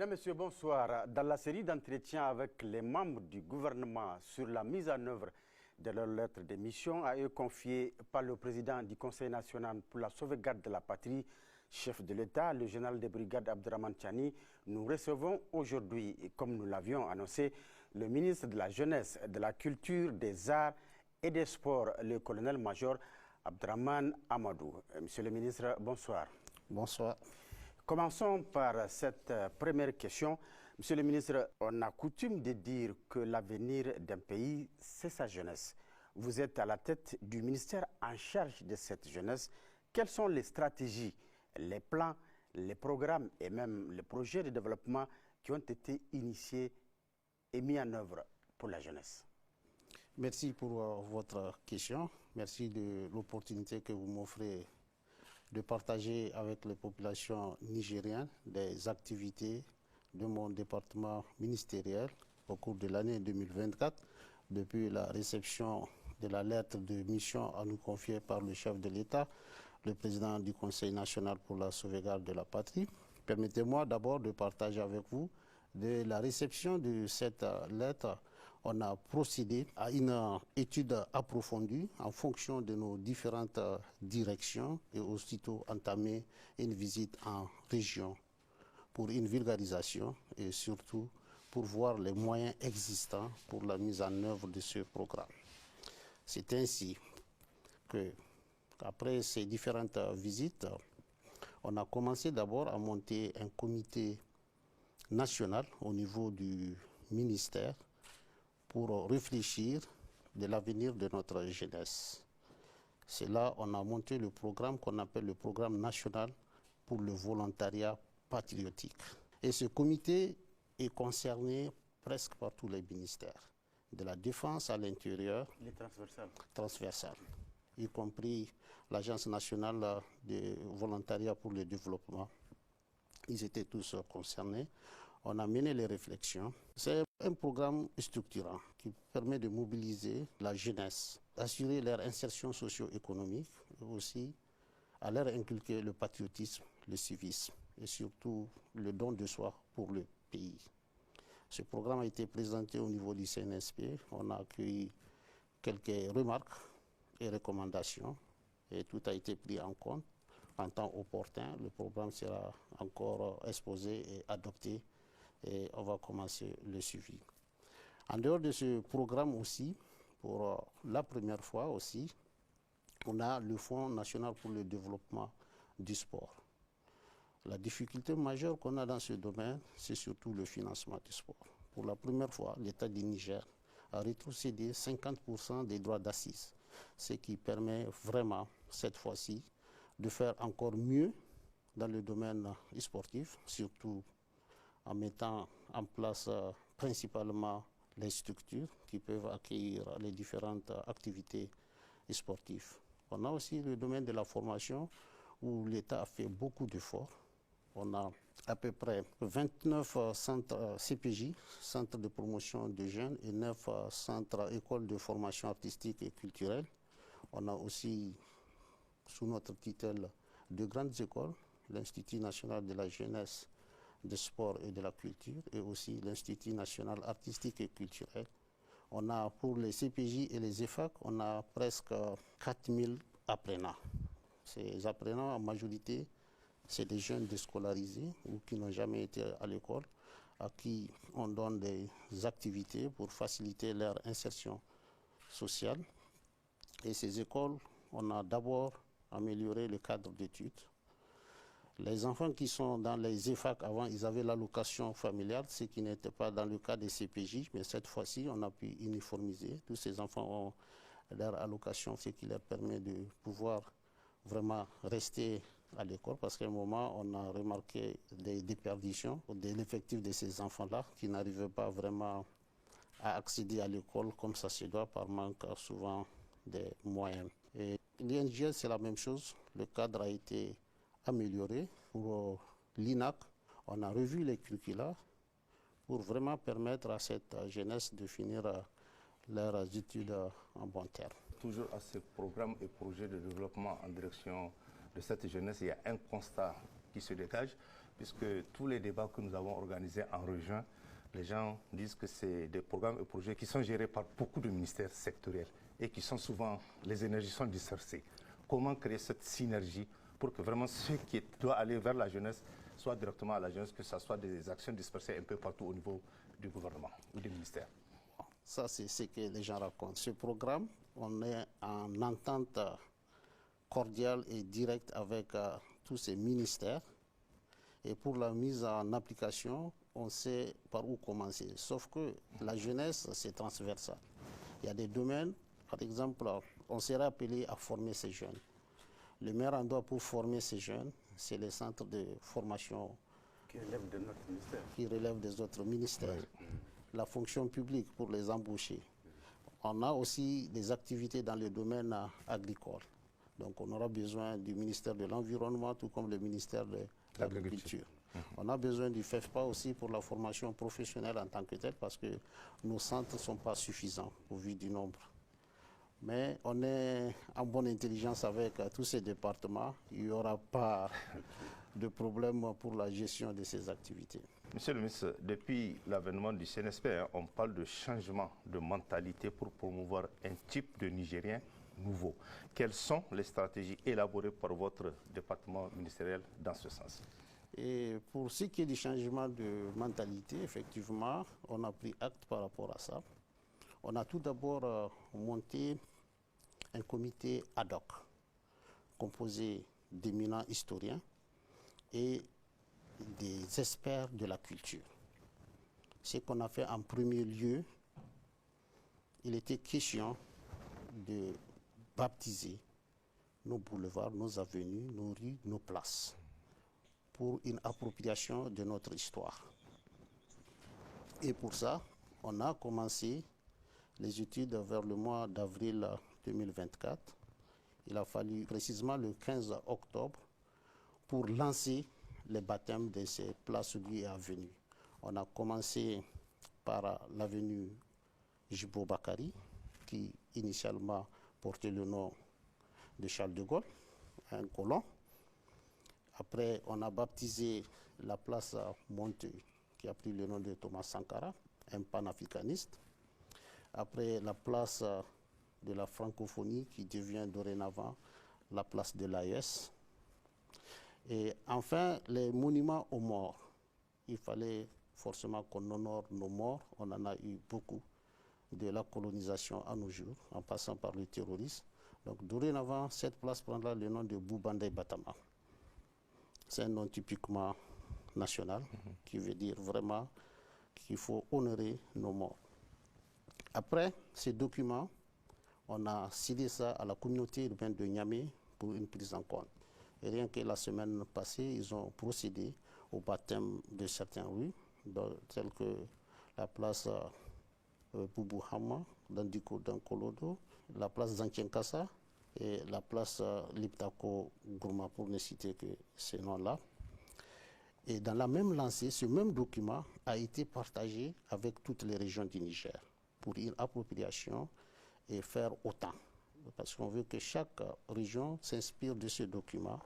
Mesdames, Messieurs, bonsoir. Dans la série d'entretiens avec les membres du gouvernement sur la mise en œuvre de leur lettre de mission à eux confiée par le président du Conseil national pour la sauvegarde de la patrie, chef de l'État, le général de brigade Abderrahmane Tchani, nous recevons aujourd'hui, comme nous l'avions annoncé, le ministre de la Jeunesse, de la Culture, des Arts et des Sports, le colonel-major Abderrahmane Amadou. Monsieur le ministre, bonsoir. Bonsoir. Commençons par cette première question. Monsieur le ministre, on a coutume de dire que l'avenir d'un pays, c'est sa jeunesse. Vous êtes à la tête du ministère en charge de cette jeunesse. Quelles sont les stratégies, les plans, les programmes et même les projets de développement qui ont été initiés et mis en œuvre pour la jeunesse? Merci pour votre question. Merci de l'opportunité que vous m'offrez de partager avec les populations nigériennes des activités de mon département ministériel au cours de l'année 2024, depuis la réception de la lettre de mission à nous confier par le chef de l'État, le président du Conseil national pour la sauvegarde de la patrie. Permettez-moi d'abord de partager avec vous de la réception de cette lettre. On a procédé à une étude approfondie en fonction de nos différentes directions et aussitôt entamé une visite en région pour une vulgarisation et surtout pour voir les moyens existants pour la mise en œuvre de ce programme. C'est ainsi qu'après ces différentes visites, on a commencé d'abord à monter un comité national au niveau du ministère pour réfléchir de l'avenir de notre jeunesse. C'est là qu'on a monté le programme qu'on appelle le programme national pour le volontariat patriotique. Et ce comité est concerné presque par tous les ministères, de la défense à l'intérieur, Les transversal, y compris l'Agence nationale de volontariat pour le développement. Ils étaient tous concernés. On a mené les réflexions. C'est un programme structurant qui permet de mobiliser la jeunesse, assurer leur insertion socio-économique et aussi à leur inculquer le patriotisme, le civisme et surtout le don de soi pour le pays. Ce programme a été présenté au niveau du CNSP. On a accueilli quelques remarques et recommandations et tout a été pris en compte. En temps opportun, le programme sera encore exposé et adopté et on va commencer le suivi. En dehors de ce programme aussi, pour la première fois aussi, on a le Fonds national pour le développement du sport. La difficulté majeure qu'on a dans ce domaine, c'est surtout le financement du sport. Pour la première fois, l'État du Niger a rétrocédé 50% des droits d'assises, ce qui permet vraiment, cette fois-ci, de faire encore mieux dans le domaine sportif, surtout en mettant en place principalement les structures qui peuvent accueillir les différentes activités sportives. On a aussi le domaine de la formation où l'État a fait beaucoup d'efforts. On a à peu près 29 centres CPJ, centres de promotion de jeunes, et 9 centres écoles de formation artistique et culturelle. On a aussi sous notre tutelle de grandes écoles, l'Institut national de la jeunesse, des sports et de la culture et aussi l'Institut national artistique et culturel. On a pour les CPJ et les EFAC, on a presque 4000 apprenants. Ces apprenants, en majorité, c'est des jeunes déscolarisés ou qui n'ont jamais été à l'école, à qui on donne des activités pour faciliter leur insertion sociale. Et ces écoles, on a d'abord amélioré le cadre d'études. Les enfants qui sont dans les EFAC, avant, ils avaient l'allocation familiale, ce qui n'était pas dans le cas des CPJ, mais cette fois-ci, on a pu uniformiser. Tous ces enfants ont leur allocation, ce qui leur permet de pouvoir vraiment rester à l'école, parce qu'à un moment, on a remarqué des déperditions de l'effectif de ces enfants-là, qui n'arrivaient pas vraiment à accéder à l'école comme ça se doit, par manque souvent des moyens. Et l'INGL, c'est la même chose. Le cadre a été amélioré. Pour l'INAC, on a revu les curricula pour vraiment permettre à cette jeunesse de finir leurs études en bon terme. Toujours à ce programme et projet de développement en direction de cette jeunesse, il y a un constat qui se dégage. puisque tous les débats que nous avons organisés en région, les gens disent que c'est des programmes et projets qui sont gérés par beaucoup de ministères sectoriels et qui sont souvent, les énergies sont dispersées. Comment créer cette synergie pour que vraiment ce qui doit aller vers la jeunesse soit directement à la jeunesse, que ce soit des actions dispersées un peu partout au niveau du gouvernement ou du ministère? Ça, c'est ce que les gens racontent. Ce programme, on est en entente cordiale et directe avec tous ces ministères. Et pour la mise en application, on sait par où commencer. Sauf que la jeunesse, c'est transversal. Il y a des domaines, par exemple, on serait appelé à former ces jeunes. Le meilleur endroit pour former ces jeunes, c'est les centres de formation qui relèvent de notre ministère. Qui relèvent des autres ministères. Oui. La fonction publique pour les embaucher. On a aussi des activités dans le domaine agricole. Donc on aura besoin du ministère de l'Environnement, tout comme le ministère de l'Agriculture. On a besoin du FEFPA aussi pour la formation professionnelle en tant que telle, parce que nos centres ne sont pas suffisants au vu du nombre. Mais on est en bonne intelligence avec tous ces départements. Il n'y aura pas de problème pour la gestion de ces activités. Monsieur le ministre, depuis l'avènement du CNSP, on parle de changement de mentalité pour promouvoir un type de Nigérien nouveau. Quelles sont les stratégies élaborées par votre département ministériel dans ce sens? Et pour ce qui est du changement de mentalité, effectivement, on a pris acte par rapport à ça. On a tout d'abord monté un comité ad hoc, composé d'éminents historiens et des experts de la culture. Ce qu'on a fait en premier lieu, il était question de baptiser nos boulevards, nos avenues, nos rues, nos places, pour une appropriation de notre histoire. Et pour ça, on a commencé les études vers le mois d'avril 2024. Il a fallu précisément le 15 octobre pour lancer les baptêmes de ces places, rues et avenues. On a commencé par l'avenue Jibo Bakari, qui initialement portait le nom de Charles de Gaulle, un colon. Après, on a baptisé la place Monteuil, qui a pris le nom de Thomas Sankara, un panafricaniste. Après, la place de la francophonie, qui devient dorénavant la place de l'AES. Et enfin, les monuments aux morts. Il fallait forcément qu'on honore nos morts. On en a eu beaucoup, de la colonisation à nos jours, en passant par le terrorisme. Donc, dorénavant, cette place prendra le nom de Boubandé Batama. C'est un nom typiquement national, qui veut dire vraiment qu'il faut honorer nos morts. Après ces documents, on a cédé ça à la communauté urbaine de Niamey pour une prise en compte. Et rien que la semaine passée, ils ont procédé au baptême de certaines rues, telles que la place Boubou Hama, dans Kolodo, la place Zankienkassa et la place Liptako Gourma, pour ne citer que ces noms-là. Et dans la même lancée, ce même document a été partagé avec toutes les régions du Niger pour une appropriation et faire autant. Parce qu'on veut que chaque région s'inspire de ce document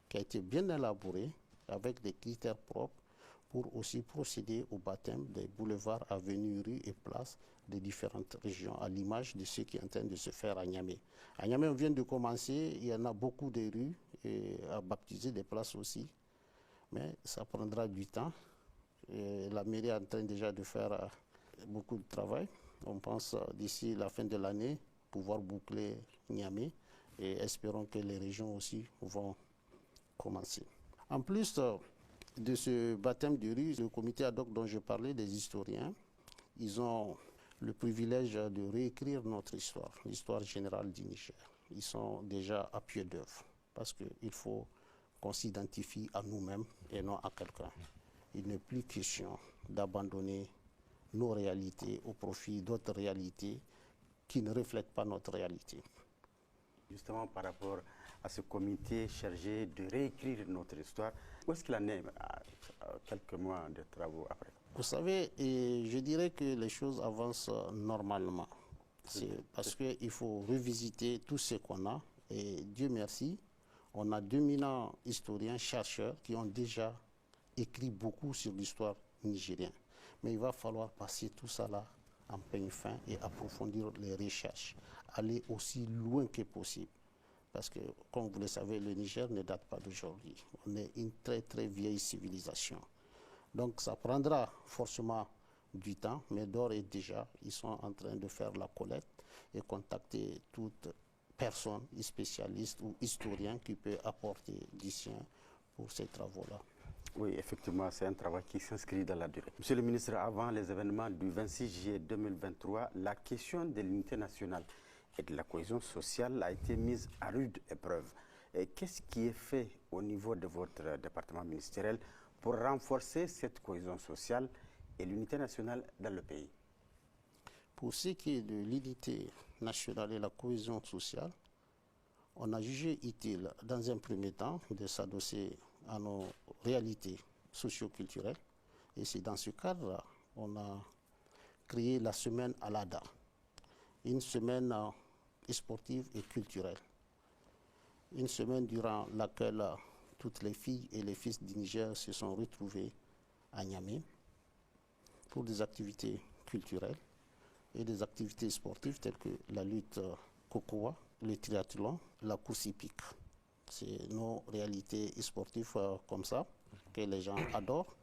qui a été bien élaboré avec des critères propres pour aussi procéder au baptême des boulevards, avenues, rues et places des différentes régions, à l'image de ce qui est en train de se faire à Niamey. À Niamey, on vient de commencer, il y en a beaucoup de rues et à baptiser des places aussi, mais ça prendra du temps. Et la mairie est en train déjà de faire beaucoup de travail. On pense d'ici la fin de l'année pouvoir boucler Niamey et espérons que les régions aussi vont commencer. En plus de ce baptême de rue, le comité ad hoc dont je parlais, des historiens, ils ont le privilège de réécrire notre histoire, l'histoire générale du Niger. Ils sont déjà à pied d'œuvre parce qu'il faut qu'on s'identifie à nous-mêmes et non à quelqu'un. Il n'est plus question d'abandonner nos réalités au profit d'autres réalités qui ne reflètent pas notre réalité. Justement, par rapport à ce comité chargé de réécrire notre histoire, où est-ce qu'il en est à quelques mois de travaux après? Vous savez, je dirais que les choses avancent normalement. C'est parce qu'il faut revisiter tout ce qu'on a. Et Dieu merci, on a d'éminents historiens, chercheurs qui ont déjà écrit beaucoup sur l'histoire nigérienne. Mais il va falloir passer tout ça là en peigne fin et approfondir les recherches, aller aussi loin que possible. Parce que, comme vous le savez, le Niger ne date pas d'aujourd'hui. On est une très très vieille civilisation. Donc ça prendra forcément du temps, mais d'ores et déjà, ils sont en train de faire la collecte et contacter toute personne, spécialiste ou historien qui peut apporter du sien pour ces travaux-là. Oui, effectivement, c'est un travail qui s'inscrit dans la durée. Monsieur le ministre, avant les événements du 26 juillet 2023, la question de l'unité nationale et de la cohésion sociale a été mise à rude épreuve. Qu'est-ce qui est fait au niveau de votre département ministériel pour renforcer cette cohésion sociale et l'unité nationale dans le pays? Pour ce qui est de l'unité nationale et la cohésion sociale, on a jugé utile, dans un premier temps, de s'adosser à nos réalités socio-culturelles. Et c'est dans ce cadre qu'on a créé la semaine Alada, une semaine sportive et culturelle. Une semaine durant laquelle toutes les filles et les fils du Niger se sont retrouvés à Niamey pour des activités culturelles et des activités sportives telles que la lutte cocoa, le triathlon, la course hippique. C'est nos réalités sportives comme ça que les gens adorent.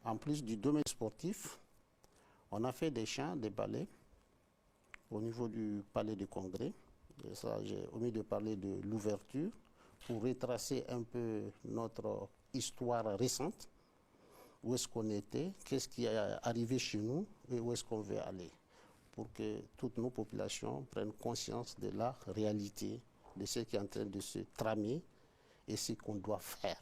En plus du domaine sportif, on a fait des chants, des ballets au niveau du palais du Congrès. Et ça, j'ai omis de parler de l'ouverture pour retracer un peu notre histoire récente. Où est-ce qu'on était, qu'est-ce qui est arrivé chez nous et où est-ce qu'on veut aller. Pour que toutes nos populations prennent conscience de la réalité, de ce qui est en train de se tramer et ce qu'on doit faire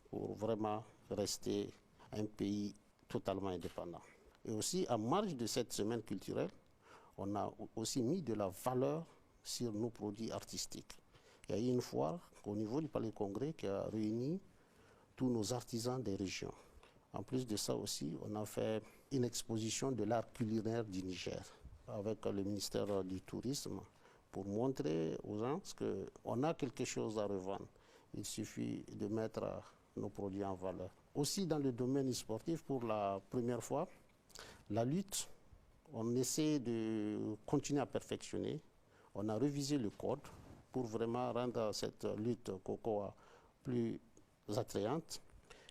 pour vraiment rester un pays totalement indépendant. Et aussi, en marge de cette semaine culturelle, on a aussi mis de la valeur sur nos produits artistiques. Il y a eu une foire au niveau du Palais Congrès qui a réuni tous nos artisans des régions. En plus de ça aussi, on a fait une exposition de l'art culinaire du Niger avec le ministère du Tourisme pour montrer aux gens qu'on a quelque chose à revendre. Il suffit de mettre nos produits en valeur. Aussi dans le domaine sportif, pour la première fois, la lutte, on essaie de continuer à perfectionner. On a révisé le code pour vraiment rendre cette lutte cocoa plus attrayante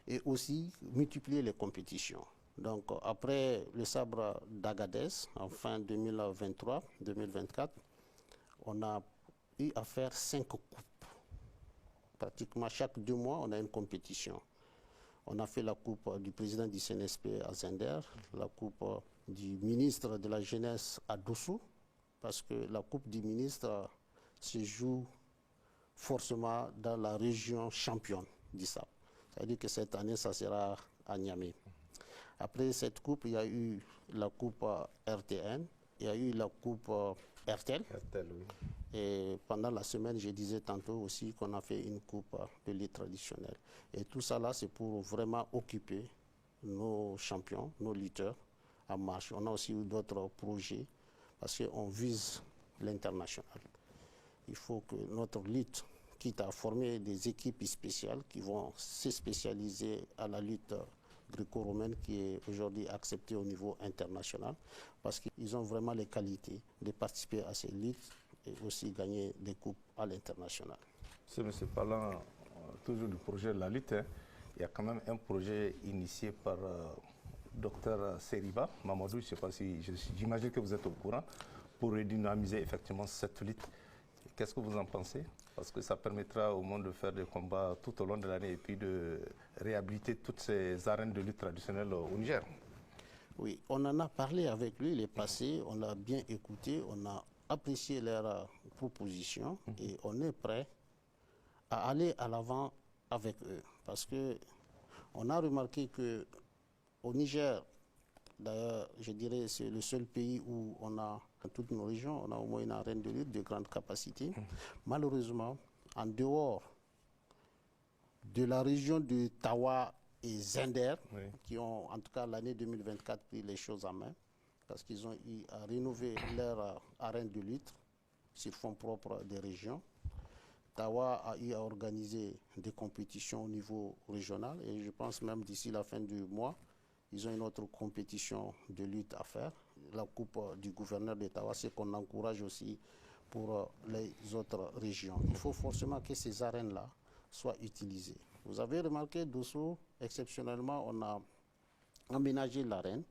et aussi multiplier les compétitions. Donc après le sabre d'Agadez, en fin 2023-2024, on a eu à faire 5 coupes. Pratiquement chaque 2 mois, on a une compétition. On a fait la coupe du président du CNSP à Zender, la coupe du ministre de la Jeunesse à Dossou, parce que la coupe du ministre se joue forcément dans la région championne d'ISAP. C'est-à-dire que cette année, ça sera à Niamey. Après cette coupe, il y a eu la coupe RTN, il y a eu la coupe RTL. RTL, oui. Et pendant la semaine, je disais tantôt aussi qu'on a fait une coupe de lutte traditionnelle. Et tout ça là, c'est pour vraiment occuper nos champions, nos lutteurs en marche. On a aussi eu d'autres projets parce qu'on vise l'international. Il faut que notre lutte, quitte à former des équipes spéciales qui vont se spécialiser à la lutte gréco-romaine qui est aujourd'hui acceptée au niveau international, parce qu'ils ont vraiment les qualités de participer à ces luttes et aussi gagner des coupes à l'international. Monsieur parlant toujours du projet de la lutte, il y a quand même un projet initié par Dr Seriba Mamadou, je ne sais pas si, j'imagine que vous êtes au courant, pour redynamiser effectivement cette lutte. Qu'est-ce que vous en pensez? Parce que ça permettra au monde de faire des combats tout au long de l'année et puis de réhabiliter toutes ces arènes de lutte traditionnelles au Niger. Oui, on en a parlé avec lui, il est passé, on l'a bien écouté, on a apprécié leurs propositions et on est prêt à aller à l'avant avec eux. Parce que on a remarqué que au Niger, d'ailleurs, je dirais c'est le seul pays où on a, dans toutes nos régions, on a au moins une arène de lutte de grande capacité. Malheureusement, en dehors de la région de Tawa et Zender, qui ont en tout cas l'année 2024 pris les choses en main, parce qu'ils ont eu à rénover leur arène de lutte sur fonds propres des régions. Tawa a eu à organiser des compétitions au niveau régional et je pense même d'ici la fin du mois, ils ont une autre compétition de lutte à faire. La coupe du gouverneur d'Ottawa, c'est qu'on encourage aussi pour les autres régions. Il faut forcément que ces arènes-là soient utilisées. Vous avez remarqué, Dosso, exceptionnellement, on a aménagé l'arène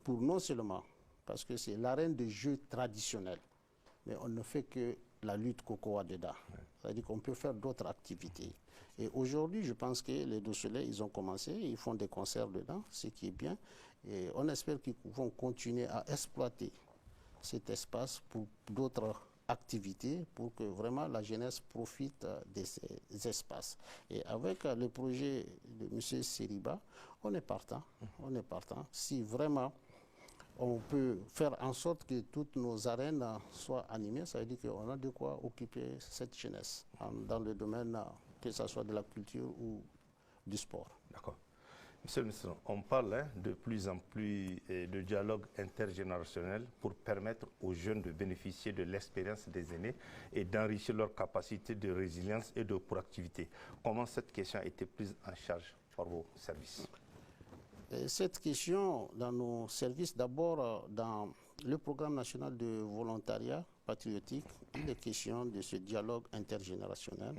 pour non seulement, parce que c'est l'arène de jeux traditionnels, mais on ne fait que la lutte Cocoa Deda. C'est-à-dire qu'on peut faire d'autres activités. Et aujourd'hui, je pense que les Dossolais, ils ont commencé, ils font des concerts dedans, ce qui est bien. Et on espère qu'ils vont continuer à exploiter cet espace pour d'autres activités, pour que vraiment la jeunesse profite de ces espaces. Et avec le projet de M. Seriba, on est partant. On est partant. Si vraiment on peut faire en sorte que toutes nos arènes soient animées, ça veut dire qu'on a de quoi occuper cette jeunesse dans le domaine, que ce soit de la culture ou du sport. D'accord. Monsieur le ministre, on parle de plus en plus de dialogue intergénérationnel pour permettre aux jeunes de bénéficier de l'expérience des aînés et d'enrichir leur capacité de résilience et de proactivité. Comment cette question a été prise en charge par vos services? Cette question dans nos services, d'abord dans le programme national de volontariat patriotique, il est question de ce dialogue intergénérationnel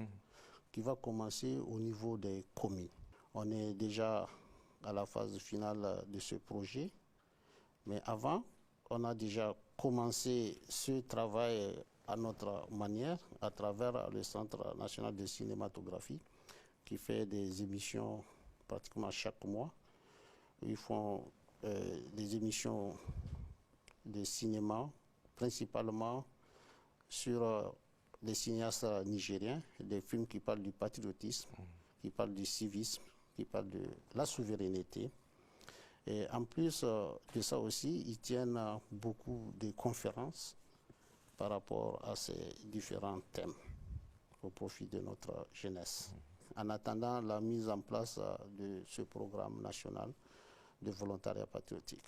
qui va commencer au niveau des communes. On est déjà à la phase finale de ce projet, mais avant, on a déjà commencé ce travail à notre manière à travers le Centre national de cinématographie qui fait des émissions pratiquement chaque mois. Ils font des émissions de cinéma, principalement sur les cinéastes nigériens, des films qui parlent du patriotisme, qui parlent du civisme, qui parlent de la souveraineté. Et en plus de ça aussi, ils tiennent beaucoup de conférences par rapport à ces différents thèmes au profit de notre jeunesse. En attendant la mise en place de ce programme national de volontariat patriotique.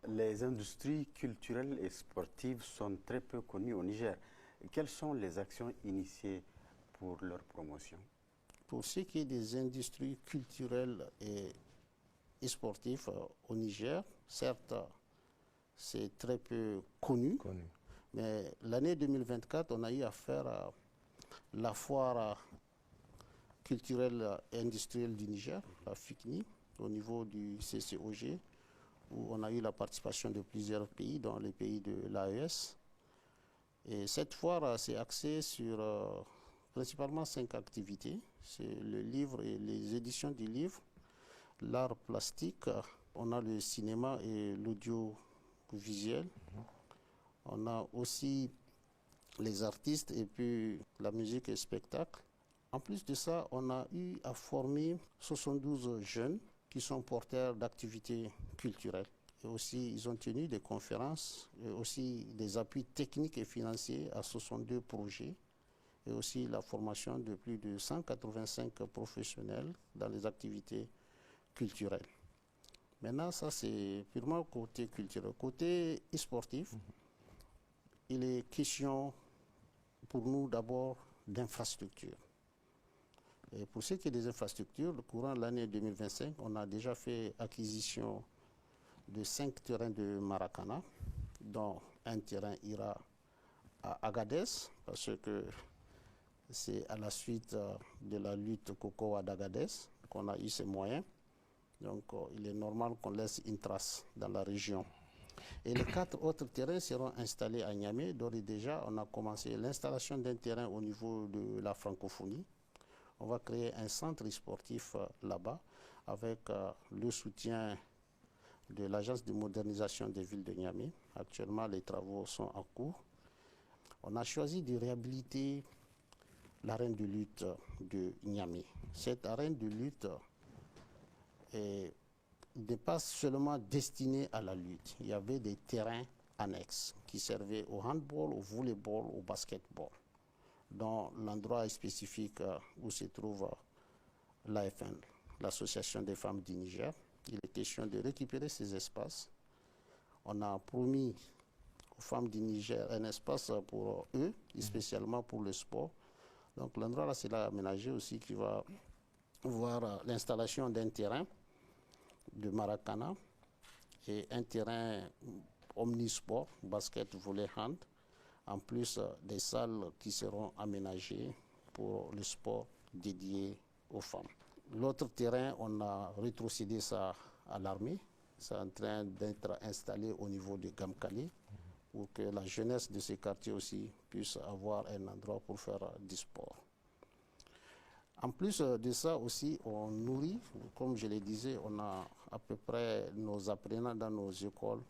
Les industries culturelles et sportives sont très peu connues au Niger. Quelles sont les actions initiées pour leur promotion? Pour ce qui est des industries culturelles et sportives au Niger, certes, c'est très peu connu. Mais l'année 2024, on a eu à faire la foire culturelle et industrielle du Niger, la FICNI, au niveau du CCOG, où on a eu la participation de plusieurs pays, dont les pays de l'AES. Et cette foire s'est axée sur principalement 5 activités. C'est le livre et les éditions du livre, l'art plastique, on a le cinéma et l'audiovisuel, on a aussi les artistes et puis la musique et le spectacle. En plus de ça, on a eu à former 72 jeunes qui sont porteurs d'activités culturelles. Et aussi, ils ont tenu des conférences et aussi des appuis techniques et financiers à 62 projets et aussi la formation de plus de 185 professionnels dans les activités culturelles. Maintenant, ça c'est purement côté culturel. Côté sportif, il est question pour nous d'abord d'infrastructures. Et pour ce qui est des infrastructures, le courant de l'année 2025, on a déjà fait acquisition de 5 terrains de Maracana, dont un terrain ira à Agadez, parce que c'est à la suite de la lutte Cocoa d'Agadez qu'on a eu ces moyens. Donc il est normal qu'on laisse une trace dans la région. Et les 4 autres terrains seront installés à Niamey. D'ores et déjà, on a commencé l'installation d'un terrain au niveau de la francophonie. On va créer un centre sportif là-bas avec le soutien de l'Agence de modernisation des villes de Niamey. Actuellement, les travaux sont en cours. On a choisi de réhabiliter l'arène de lutte de Niamey. Cette arène de lutte n'est pas seulement destinée à la lutte. Il y avait des terrains annexes qui servaient au handball, au volleyball, au basketball, dont l'endroit spécifique où se trouve l'AFN, l'Association des femmes du Niger. Il est question de récupérer ces espaces. On a promis aux femmes du Niger un espace pour eux, spécialement pour le sport, Donc l'endroit là, c'est là aménagé aussi qui va voir l'installation d'un terrain de Maracana et un terrain omnisport, basket, volley, hand, en plus des salles qui seront aménagées pour le sport dédié aux femmes. L'autre terrain, on a rétrocédé ça à l'armée. C'est en train d'être installé au niveau de Gamkali pour que la jeunesse de ces quartiers aussi puisse avoir un endroit pour faire du sport. En plus de ça aussi, on nourrit, comme je le disais, on a à peu près nos apprenants dans nos écoles,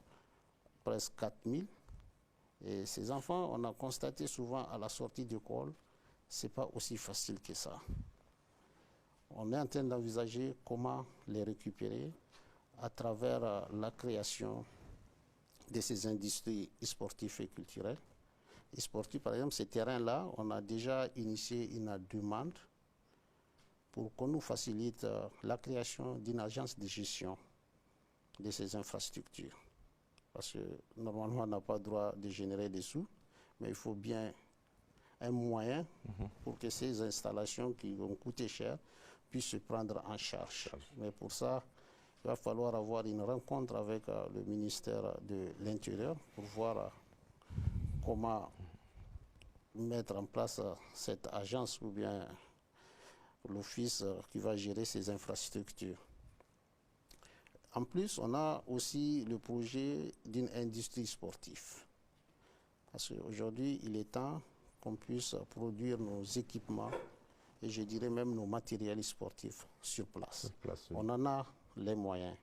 presque 4000. Et ces enfants, on a constaté souvent à la sortie d'école, ce n'est pas aussi facile que ça. On est en train d'envisager comment les récupérer à travers la création de ces industries sportives et culturelles. Et sportives, par exemple, ces terrains-là, on a déjà initié une demande pour qu'on nous facilite la création d'une agence de gestion de ces infrastructures. Parce que normalement, on n'a pas le droit de générer des sous, mais il faut bien un moyen pour que ces installations qui vont coûter cher puissent se prendre en charge. Mais pour ça, il va falloir avoir une rencontre avec le ministère de l'Intérieur pour voir comment mettre en place cette agence ou bien l'office qui va gérer ces infrastructures. En plus, on a aussi le projet d'une industrie sportive. Parce qu'aujourd'hui, il est temps qu'on puisse produire nos équipements et je dirais même nos matériels sportifs sur place. Oui. On en a les moyens.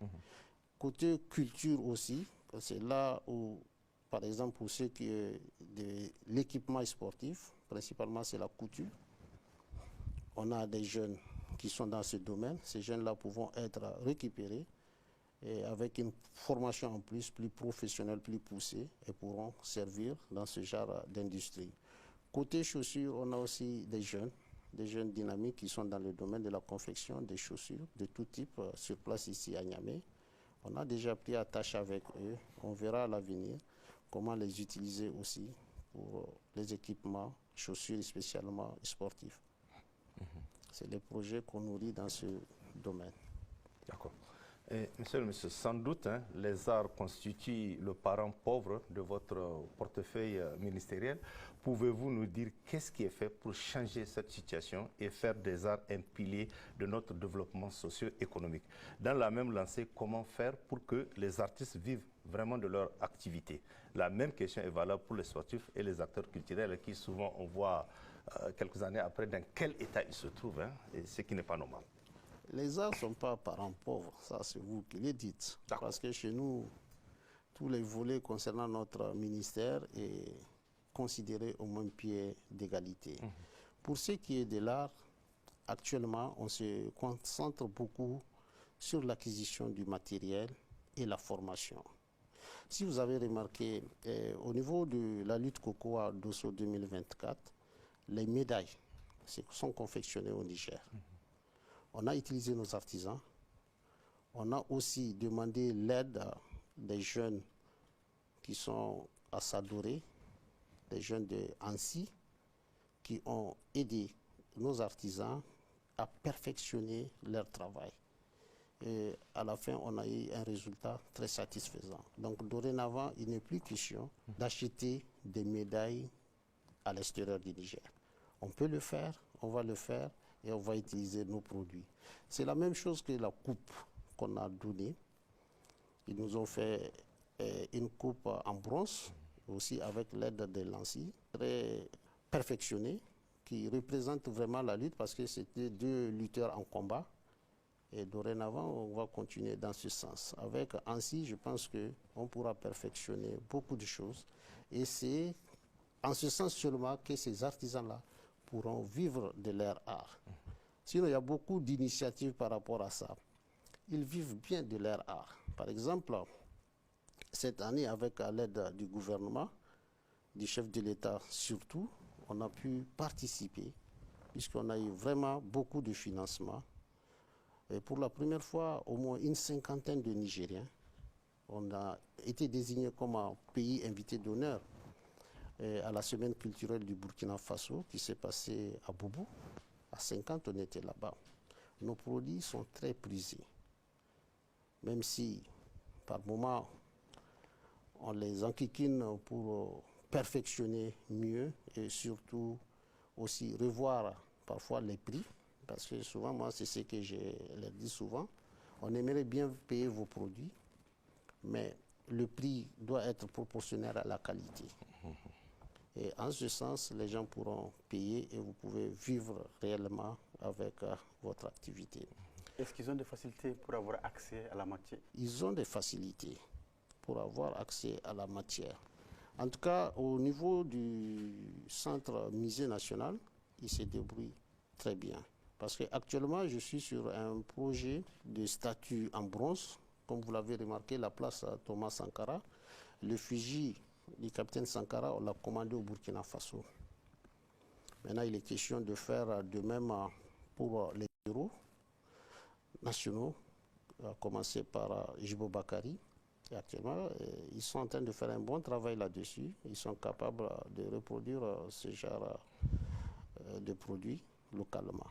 Côté culture aussi, c'est là où, par exemple, pour ce qui est de l'équipement sportif, principalement c'est la couture. On a des jeunes qui sont dans ce domaine. Ces jeunes-là pourront être récupérés et avec une formation en plus professionnelle, plus poussée, et pourront servir dans ce genre d'industrie. Côté chaussures, on a aussi des jeunes dynamiques qui sont dans le domaine de la confection des chaussures de tout type sur place ici à Niamey. On a déjà pris attache avec eux. On verra à l'avenir comment les utiliser aussi pour les équipements, chaussures spécialement sportifs. C'est les projets qu'on nourrit dans ce domaine. D'accord. Monsieur le ministre, sans doute, les arts constituent le parent pauvre de votre portefeuille ministériel. Pouvez-vous nous dire qu'est-ce qui est fait pour changer cette situation et faire des arts un pilier de notre développement socio-économique? Dans la même lancée, comment faire pour que les artistes vivent vraiment de leur activité? La même question est valable pour les sportifs et les acteurs culturels qui souvent on voit quelques années après dans quel état ils se trouvent, et ce qui n'est pas normal. Les arts ne sont pas parents pauvres, ça c'est vous qui le dites. Parce que chez nous, tous les volets concernant notre ministère est considéré au même pied d'égalité. Pour ce qui est de l'art, actuellement, on se concentre beaucoup sur l'acquisition du matériel et la formation. Si vous avez remarqué, au niveau de la lutte Cocoa Dosso 2024, les médailles sont confectionnées au Niger. On a utilisé nos artisans. On a aussi demandé l'aide des jeunes qui sont à Sadoré, des jeunes de Annecy, qui ont aidé nos artisans à perfectionner leur travail. Et à la fin, on a eu un résultat très satisfaisant. Donc dorénavant, il n'est plus question d'acheter des médailles à l'extérieur du Niger. On peut le faire, on va le faire, et on va utiliser nos produits. C'est la même chose que la coupe qu'on a donnée. Ils nous ont fait une coupe en bronze, aussi avec l'aide de Lancy, très perfectionnée, qui représente vraiment la lutte parce que c'était 2 lutteurs en combat. Et dorénavant, on va continuer dans ce sens. Avec Annecy, je pense qu'on pourra perfectionner beaucoup de choses. Et c'est en ce sens seulement que ces artisans-là pourront vivre de leur art. Sinon, il y a beaucoup d'initiatives par rapport à ça. Ils vivent bien de leur art. Par exemple, cette année, avec l'aide du gouvernement, du chef de l'État surtout, on a pu participer, puisqu'on a eu vraiment beaucoup de financement. Et pour la première fois, au moins une 50aine de Nigériens, on a été désignés comme un pays invité d'honneur à la semaine culturelle du Burkina Faso qui s'est passée à Boubou. À 50, on était là-bas. Nos produits sont très prisés. Même si, par moments, on les enquiquine pour perfectionner mieux et surtout aussi revoir parfois les prix. Parce que souvent, moi, c'est ce que je leur dis souvent. On aimerait bien payer vos produits, mais le prix doit être proportionnel à la qualité. Et en ce sens, les gens pourront payer et vous pouvez vivre réellement avec votre activité. Est-ce qu'ils ont des facilités pour avoir accès à la matière? Ils ont des facilités pour avoir accès à la matière. En tout cas, au niveau du centre musée national, ils se débrouillent très bien. Parce qu'actuellement, je suis sur un projet de statue en bronze. Comme vous l'avez remarqué, la place Thomas Sankara. L'effigie du capitaine Sankara, on l'a commandé au Burkina Faso. Maintenant, il est question de faire de même pour les bureaux nationaux, à commencer par Jibo Bakari. Et actuellement, ils sont en train de faire un bon travail là-dessus. Ils sont capables de reproduire ce genre de produits localement.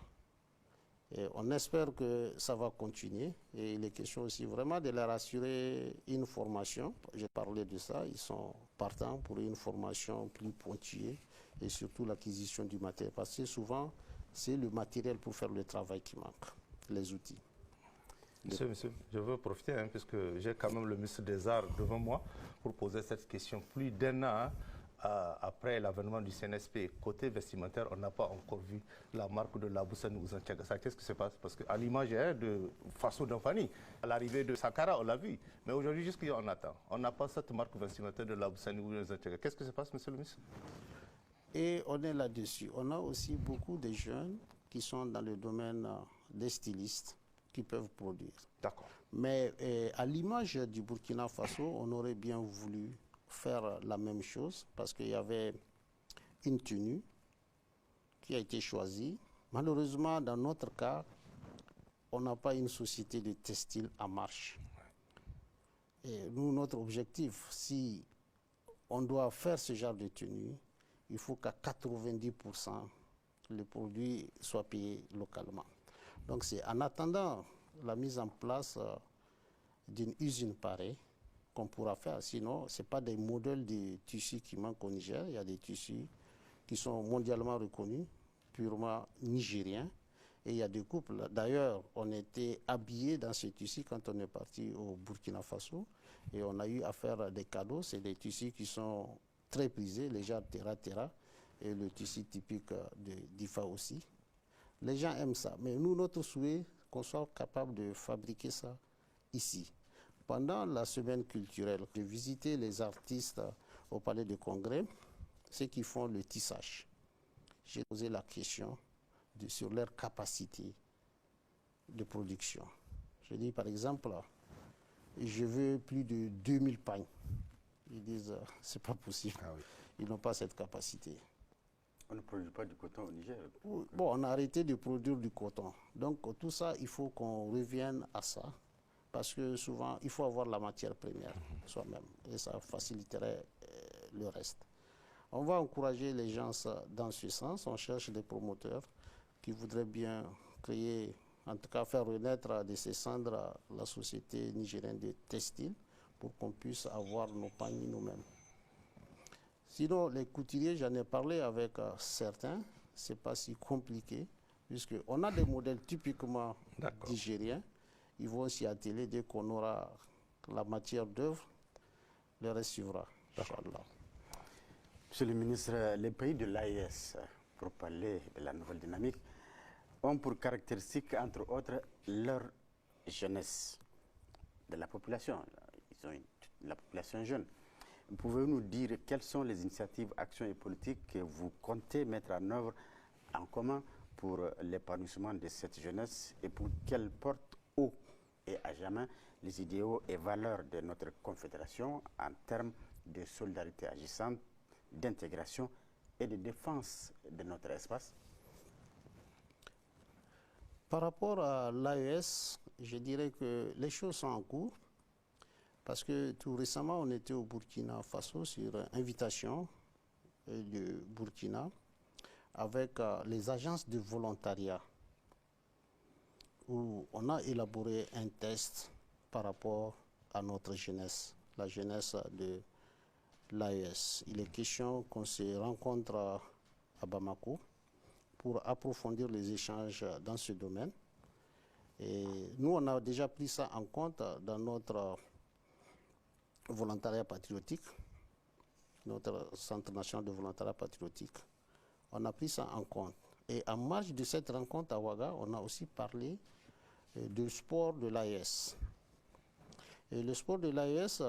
Et on espère que ça va continuer et il est question aussi vraiment de leur assurer une formation. J'ai parlé de ça, ils sont partants pour une formation plus pointillée et surtout l'acquisition du matériel. Parce que souvent, c'est le matériel pour faire le travail qui manque, les outils. Monsieur, je veux profiter, puisque j'ai quand même le ministre des Arts devant moi, pour poser cette question. Plus d'un an après l'avènement du CNSP, côté vestimentaire, on n'a pas encore vu la marque de Laboussani ou Zantchagassa. Qu'est-ce qui se passe? Parce qu'à l'image de Faso d'Anfani, à l'arrivée de Sankara, on l'a vu. Mais aujourd'hui, jusqu'à on attend. On n'a pas cette marque vestimentaire de Laboussani ou Zantchagassa. Qu'est-ce qui se passe, monsieur le ministre? Et on est là-dessus. On a aussi beaucoup de jeunes qui sont dans le domaine des stylistes qui peuvent produire. D'accord. Mais à l'image du Burkina Faso, on aurait bien voulu faire la même chose parce qu'il y avait une tenue qui a été choisie. Malheureusement, dans notre cas, on n'a pas une société de textile en marche. Et nous, notre objectif, si on doit faire ce genre de tenue, il faut qu'à 90%, les produits soient payés localement. Donc c'est en attendant la mise en place d'une usine pareille qu'on pourra faire. Sinon, ce n'est pas des modèles de tissus qui manquent au Niger. Il y a des tissus qui sont mondialement reconnus, purement nigériens. Et il y a des couples. D'ailleurs, on était habillés dans ces tissus quand on est parti au Burkina Faso. Et on a eu à faire des cadeaux. C'est des tissus qui sont très prisés, les gens terra. Et le tissu typique d'IFA aussi. Les gens aiment ça. Mais nous, notre souhait, qu'on soit capable de fabriquer ça ici. Pendant la semaine culturelle, j'ai visité les artistes au Palais de Congrès, ceux qui font le tissage. J'ai posé la question sur leur capacité de production. Je dis par exemple, je veux plus de 2000 pagnes. Ils disent, c'est pas possible. Ah oui. Ils n'ont pas cette capacité. On ne produit pas du coton au Niger. Bon, on a arrêté de produire du coton. Donc tout ça, il faut qu'on revienne à ça. Parce que souvent, il faut avoir la matière première soi-même. Et ça faciliterait le reste. On va encourager les gens dans ce sens. On cherche des promoteurs qui voudraient bien créer, en tout cas faire renaître de ces cendres la société nigérienne de textile pour qu'on puisse avoir nos paniers nous-mêmes. Sinon, les couturiers, j'en ai parlé avec certains, ce n'est pas si compliqué, puisqu'on a des modèles typiquement nigériens. Ils vont s'y atteler dès qu'on aura la matière d'œuvre, le reste suivra, Inch'Allah. Monsieur le ministre, les pays de l'AES, pour parler de la nouvelle dynamique, ont pour caractéristique, entre autres, leur jeunesse de la population. Ils ont la population jeune. Pouvez-vous nous dire quelles sont les initiatives, actions et politiques que vous comptez mettre en œuvre en commun pour l'épanouissement de cette jeunesse et pour qu'elle porte haut et à jamais les idéaux et valeurs de notre confédération en termes de solidarité agissante, d'intégration et de défense de notre espace? Par rapport à l'AES, je dirais que les choses sont en cours. Parce que tout récemment, on était au Burkina Faso sur invitation du Burkina avec les agences de volontariat où on a élaboré un test par rapport à notre jeunesse, la jeunesse de l'AES. Il est question qu'on se rencontre à Bamako pour approfondir les échanges dans ce domaine. Et nous, on a déjà pris ça en compte dans notre volontariat patriotique, notre Centre national de volontariat patriotique. On a pris ça en compte. Et en marge de cette rencontre à Ouaga, on a aussi parlé du sport de l'AES. Et le sport de l'AES,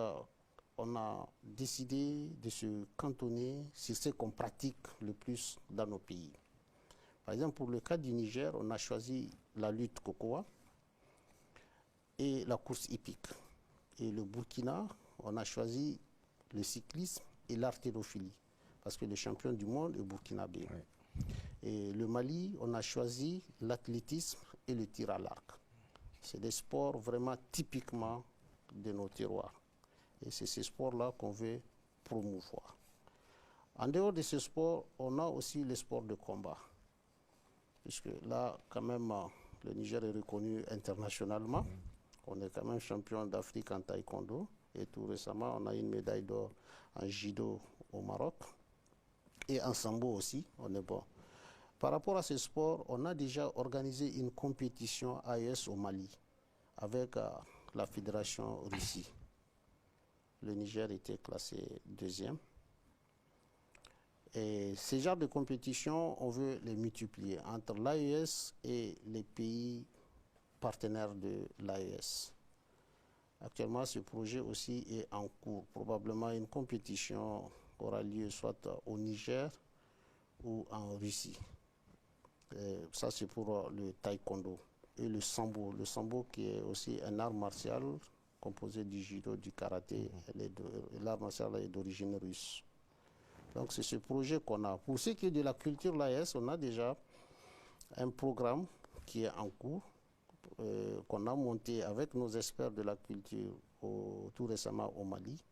on a décidé de se cantonner sur ce qu'on pratique le plus dans nos pays. Par exemple, pour le cas du Niger, on a choisi la lutte cocoa et la course hippique. Et le Burkina, on a choisi le cyclisme et l'haltérophilie, parce que le champion du monde est burkinabé. Oui. Et le Mali, on a choisi l'athlétisme et le tir à l'arc. C'est des sports vraiment typiquement de nos terroirs. Et c'est ces sports-là qu'on veut promouvoir. En dehors de ce sport, on a aussi les sports de combat. Puisque là, quand même, le Niger est reconnu internationalement. On est quand même champion d'Afrique en taekwondo. Et tout récemment, on a une médaille d'or en judo au Maroc. Et en sambo aussi, on est bon. Par rapport à ces sports, on a déjà organisé une compétition AES au Mali avec la fédération Russie. Le Niger était classé deuxième. Et ces genres de compétitions, on veut les multiplier entre l'AES et les pays partenaires de l'AES. Actuellement, ce projet aussi est en cours. Probablement une compétition aura lieu soit au Niger ou en Russie. Et ça, c'est pour le taekwondo. Et le sambo. Le sambo qui est aussi un art martial composé du judo, du karaté. L'art martial est d'origine russe. Donc c'est ce projet qu'on a. Pour ce qui est de la culture l'AES, on a déjà un programme qui est en cours, qu'on a monté avec nos experts de la culture tout récemment au Mali.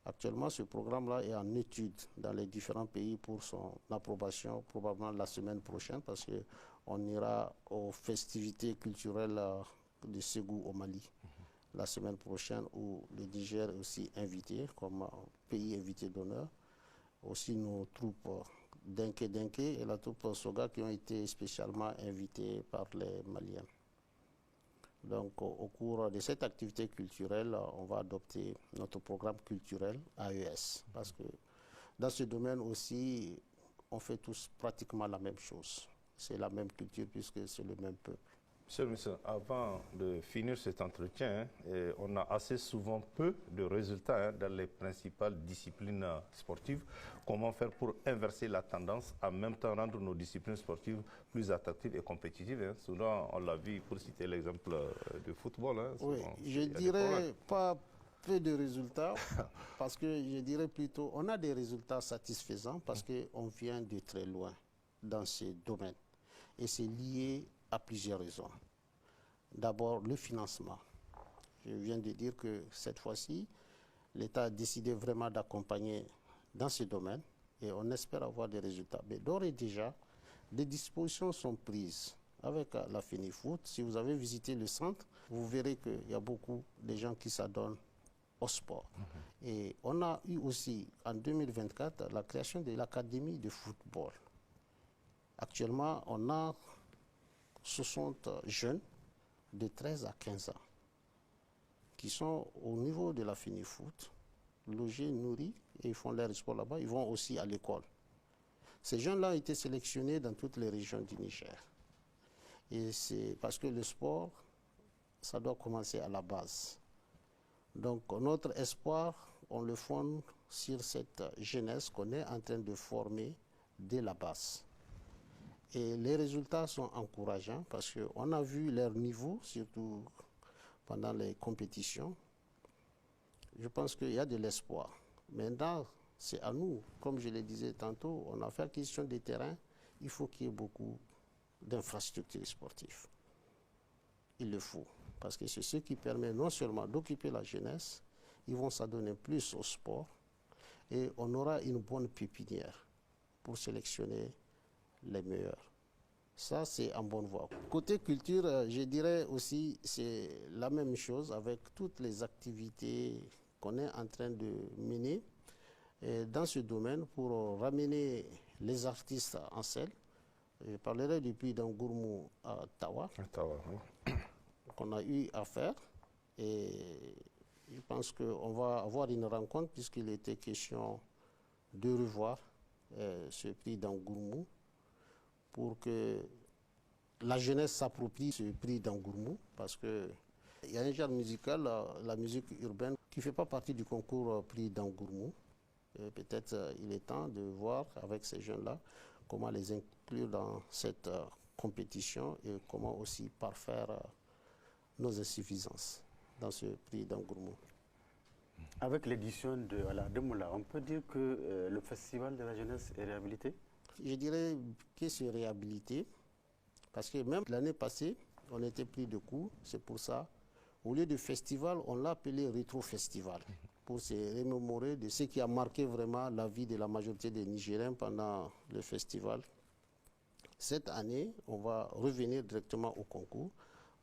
Actuellement, ce programme-là est en étude dans les différents pays pour son approbation, probablement la semaine prochaine, parce qu'on ira aux festivités culturelles de Ségou au Mali la semaine prochaine, où le Niger est aussi invité comme pays invité d'honneur. Aussi nos troupes Denke Denke et la troupe Soga qui ont été spécialement invitées par les Maliens. Donc au cours de cette activité culturelle, on va adopter notre programme culturel AES. Parce que dans ce domaine aussi, on fait tous pratiquement la même chose. C'est la même culture puisque c'est le même peuple. Monsieur le ministre, avant de finir cet entretien, on a assez souvent peu de résultats dans les principales disciplines sportives. Comment faire pour inverser la tendance, en même temps rendre nos disciplines sportives plus attractives et compétitives? Souvent, on l'a vu, pour citer l'exemple du football. Oui, je dirais pas peu de résultats, parce que je dirais plutôt, on a des résultats satisfaisants parce qu'on vient de très loin dans ces domaines. Et c'est lié à plusieurs raisons. D'abord, le financement. Je viens de dire que cette fois-ci, l'État a décidé vraiment d'accompagner dans ce domaine et on espère avoir des résultats. Mais d'ores et déjà, des dispositions sont prises avec la FENIFOOT. Si vous avez visité le centre, vous verrez qu'il y a beaucoup de gens qui s'adonnent au sport. Et on a eu aussi, en 2024, la création de l'Académie de football. Actuellement, on a 60 jeunes de 13 à 15 ans qui sont au niveau de la FENIFOOT, logés, nourris, et ils font leur sport là-bas. Ils vont aussi à l'école. Ces jeunes-là ont été sélectionnés dans toutes les régions du Niger. Et c'est parce que le sport, ça doit commencer à la base. Donc notre espoir, on le fonde sur cette jeunesse qu'on est en train de former dès la base. Et les résultats sont encourageants parce qu'on a vu leur niveau, surtout pendant les compétitions. Je pense qu'il y a de l'espoir. Maintenant, c'est à nous, comme je le disais tantôt, on a fait acquisition des terrains, il faut qu'il y ait beaucoup d'infrastructures sportives. Il le faut, parce que c'est ce qui permet non seulement d'occuper la jeunesse, ils vont s'adonner plus au sport et on aura une bonne pépinière. pour sélectionner les meilleurs. Ça, c'est en bonne voie. Côté culture, je dirais aussi c'est la même chose avec toutes les activités qu'on est en train de mener dans ce domaine pour ramener les artistes en scène. Je parlerai depuis d'Angourmou à Tawa, Oui. qu'on a eu à faire. Et je pense qu'on va avoir une rencontre puisqu'il était question de revoir ce prix d'Angourmou pour que la jeunesse s'approprie ce prix d'Angourmou parce qu'il y a un genre musical, la musique urbaine, qui ne fait pas partie du concours prix d'Angourmou. Peut-être il est temps de voir avec ces jeunes-là comment les inclure dans cette compétition et comment aussi parfaire nos insuffisances dans ce prix d'Angourmou. Avec l'édition de la Demoula, on peut dire que le festival de la jeunesse est réhabilité? Je dirais que c'est réhabilité, parce que même l'année passée, on était pris de coup. C'est pour ça, au lieu de festival, on l'a appelé rétro-festival, pour se remémorer de ce qui a marqué vraiment la vie de la majorité des Nigériens pendant le festival. Cette année, on va revenir directement au concours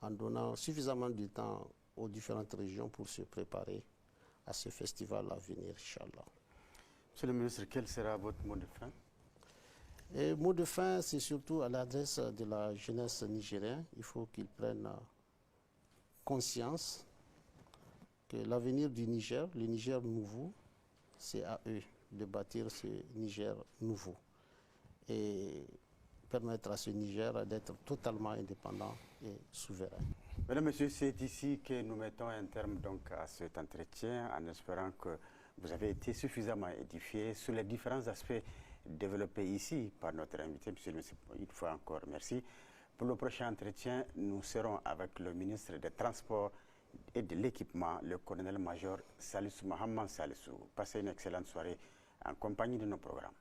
en donnant suffisamment de temps aux différentes régions pour se préparer à ce festival à venir, Inch'Allah. Monsieur le ministre, quel sera votre mot de fin? Et mot de fin, c'est surtout à l'adresse de la jeunesse nigérienne. Il faut qu'ils prennent conscience que l'avenir du Niger, le Niger nouveau, c'est à eux de bâtir ce Niger nouveau et permettre à ce Niger d'être totalement indépendant et souverain. Mesdames, Messieurs, c'est ici que nous mettons un terme donc à cet entretien en espérant que vous avez été suffisamment édifiés sur les différents aspects développés ici par notre invité. Monsieur le ministre, une fois encore, merci. Pour le prochain entretien, nous serons avec le ministre des Transports et de l'Équipement, le colonel-major Salissou Mohamed Salissou. Passez une excellente soirée en compagnie de nos programmes.